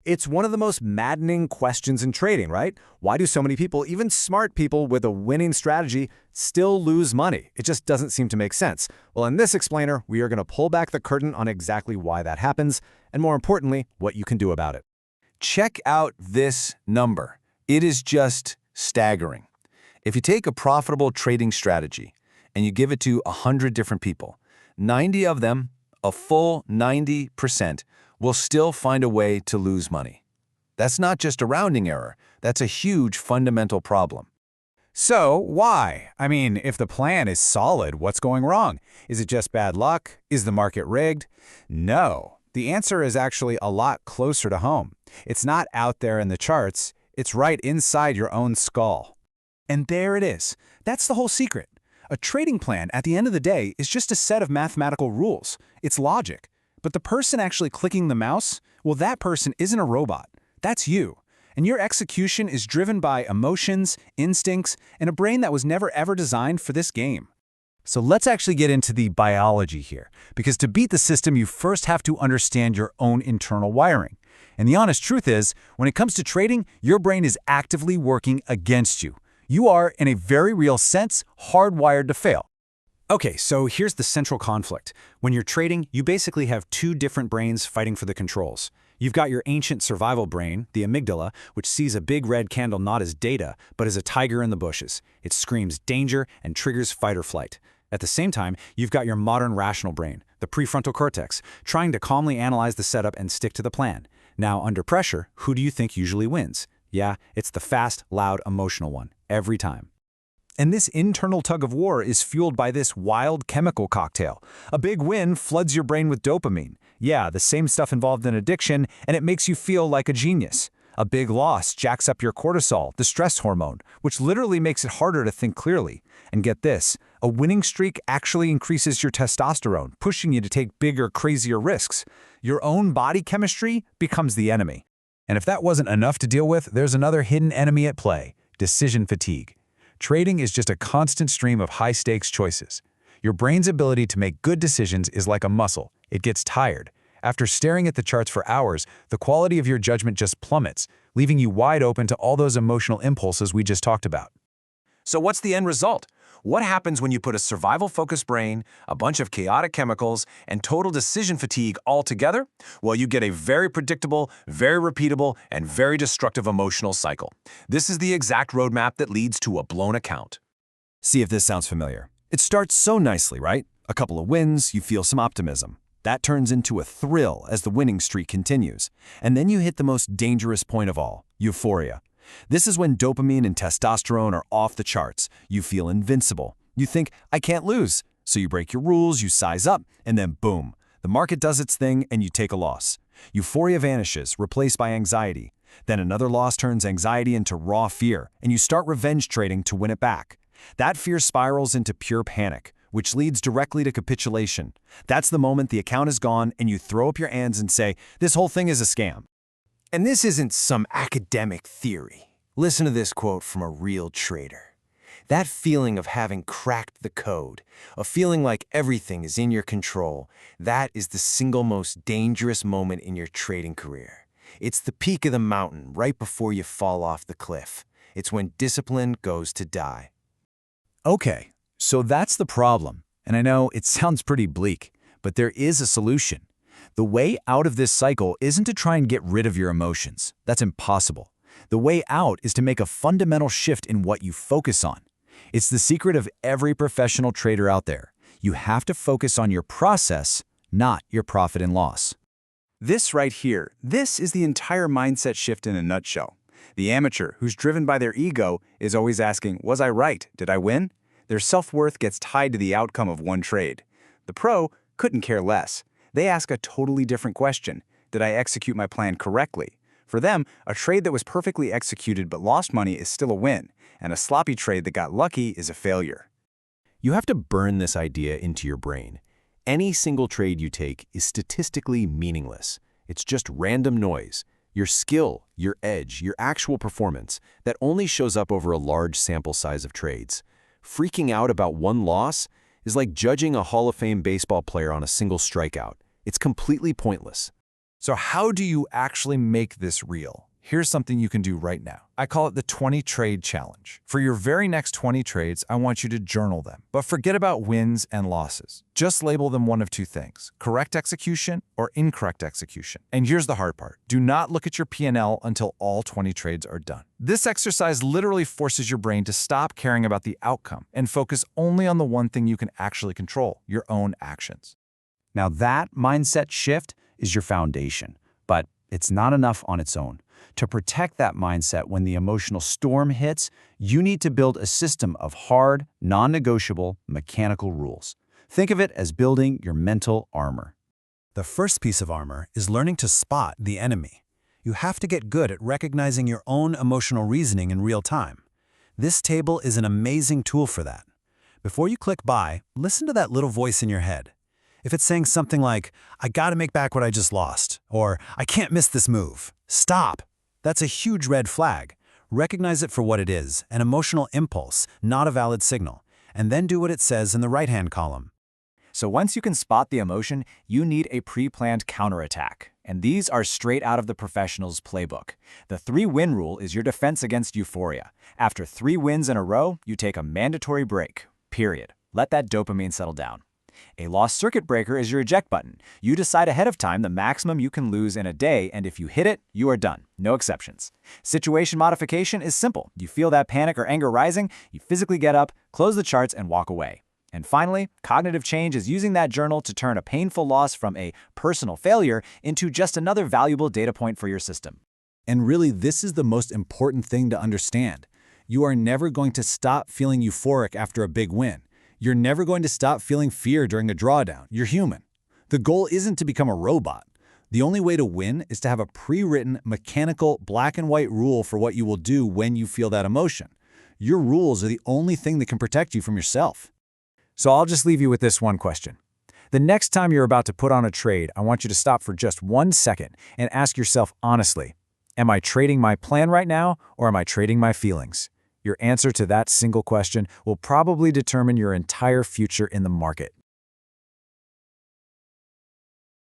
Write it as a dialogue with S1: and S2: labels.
S1: It's one of the most maddening questions in trading, right? Why do so many people, even smart people with a winning strategy, still lose money? It just doesn't seem to make sense. Well, in this explainer, we are going to pull back the curtain on exactly why that happens, and more importantly, what you can do about it.
S2: Check out this number. It is just staggering. If you take a profitable trading strategy and you give it to 100 different people, 90 of them, a full 90%, will still find a way to lose money. That's not just a rounding error. That's a huge fundamental problem.
S3: So, why? I mean, if the plan is solid, what's going wrong? Is it just bad luck? Is the market rigged? No. The answer is actually a lot closer to home. It's not out there in the charts. It's right inside your own skull. And there it is. That's the whole secret. A trading plan, at the end of the day, is just a set of mathematical rules. It's logic. But the person actually clicking the mouse, well, that person isn't a robot. That's you. And your execution is driven by emotions, instincts, and a brain that was never ever designed for this game. So let's actually get into the biology here, because to beat the system, you first have to understand your own internal wiring. And the honest truth is, when it comes to trading, your brain is actively working against you. You are, in a very real sense, hardwired to fail. Okay, so here's the central conflict. When you're trading, you basically have two different brains fighting for the controls. You've got your ancient survival brain, the amygdala, which sees a big red candle not as data, but as a tiger in the bushes. It screams danger and triggers fight or flight. At the same time, you've got your modern rational brain, the prefrontal cortex, trying to calmly analyze the setup and stick to the plan. Now, under pressure, who do you think usually wins? Yeah, it's the fast, loud, emotional one, every time. And this internal tug-of-war is fueled by this wild chemical cocktail. A big win floods your brain with dopamine. Yeah, the same stuff involved in addiction, and it makes you feel like a genius. A big loss jacks up your cortisol, the stress hormone, which literally makes it harder to think clearly. And get this, a winning streak actually increases your testosterone, pushing you to take bigger, crazier risks. Your own body chemistry becomes the enemy. And if that wasn't enough to deal with, there's another hidden enemy at play: decision fatigue. Trading is just a constant stream of high-stakes choices. Your brain's ability to make good decisions is like a muscle. It gets tired. After staring at the charts for hours, the quality of your judgment just plummets, leaving you wide open to all those emotional impulses we just talked about.
S2: So what's the end result? What happens when you put a survival-focused brain, a bunch of chaotic chemicals, and total decision fatigue all together? Well, you get a very predictable, very repeatable, and very destructive emotional cycle. This is the exact roadmap that leads to a blown account.
S1: See if this sounds familiar. It starts so nicely, right? A couple of wins, you feel some optimism. That turns into a thrill as the winning streak continues. And then you hit the most dangerous point of all: euphoria. This is when dopamine and testosterone are off the charts. You feel invincible. You think, I can't lose. So you break your rules, you size up, and then boom. The market does its thing and you take a loss. Euphoria vanishes, replaced by anxiety. Then another loss turns anxiety into raw fear, and you start revenge trading to win it back. That fear spirals into pure panic, which leads directly to capitulation. That's the moment the account is gone and you throw up your hands and say, this whole thing is a scam.
S2: And this isn't some academic theory. Listen to this quote from a real trader. That feeling of having cracked the code, a feeling like everything is in your control, that is the single most dangerous moment in your trading career. It's the peak of the mountain right before you fall off the cliff. It's when discipline goes to die.
S3: Okay, so that's the problem. And I know it sounds pretty bleak, but there is a solution. The way out of this cycle isn't to try and get rid of your emotions. That's impossible. The way out is to make a fundamental shift in what you focus on. It's the secret of every professional trader out there. You have to focus on your process, not your profit and loss. This right here, this is the entire mindset shift in a nutshell. The amateur, who's driven by their ego, is always asking, was I right? Did I win? Their self-worth gets tied to the outcome of one trade. The pro couldn't care less. They ask a totally different question. Did I execute my plan correctly? For them, a trade that was perfectly executed but lost money is still a win, and a sloppy trade that got lucky is a failure.
S1: You have to burn this idea into your brain. Any single trade you take is statistically meaningless. It's just random noise. Your skill, your edge, your actual performance, that only shows up over a large sample size of trades. Freaking out about one loss is like judging a Hall of Fame baseball player on a single strikeout. It's completely pointless. So how do you actually make this real? Here's something you can do right now. I call it the 20 trade challenge. For your very next 20 trades, I want you to journal them. But forget about wins and losses. Just label them one of two things: correct execution or incorrect execution. And here's the hard part. Do not look at your P&L until all 20 trades are done. This exercise literally forces your brain to stop caring about the outcome and focus only on the one thing you can actually control: your own actions.
S3: Now that mindset shift is your foundation, but it's not enough on its own. To protect that mindset when the emotional storm hits, you need to build a system of hard, non-negotiable, mechanical rules. Think of it as building your mental armor.
S4: The first piece of armor is learning to spot the enemy. You have to get good at recognizing your own emotional reasoning in real time. This table is an amazing tool for that. Before you click buy, listen to that little voice in your head. If it's saying something like, "I gotta make back what I just lost," or "I can't miss this move," stop. That's a huge red flag. Recognize it for what it is, an emotional impulse, not a valid signal, and then do what it says in the right-hand column.
S5: So once you can spot the emotion, you need a pre-planned counterattack. And these are straight out of the professional's playbook. The 3-win rule is your defense against euphoria. After 3 wins in a row, you take a mandatory break, period. Let that dopamine settle down. A lost circuit breaker is your eject button. You decide ahead of time the maximum you can lose in a day, and if you hit it, you are done. No exceptions. Situation modification is simple. You feel that panic or anger rising, you physically get up, close the charts, and walk away. And finally, cognitive change is using that journal to turn a painful loss from a personal failure into just another valuable data point for your system.
S1: And really, this is the most important thing to understand. You are never going to stop feeling euphoric after a big win. You're never going to stop feeling fear during a drawdown. You're human. The goal isn't to become a robot. The only way to win is to have a pre-written, mechanical, black and white rule for what you will do when you feel that emotion. Your rules are the only thing that can protect you from yourself.
S5: So I'll just leave you with this one question. The next time you're about to put on a trade, I want you to stop for just 1 second and ask yourself honestly, am I trading my plan right now, or am I trading my feelings? Your answer to that single question will probably determine your entire future in the market.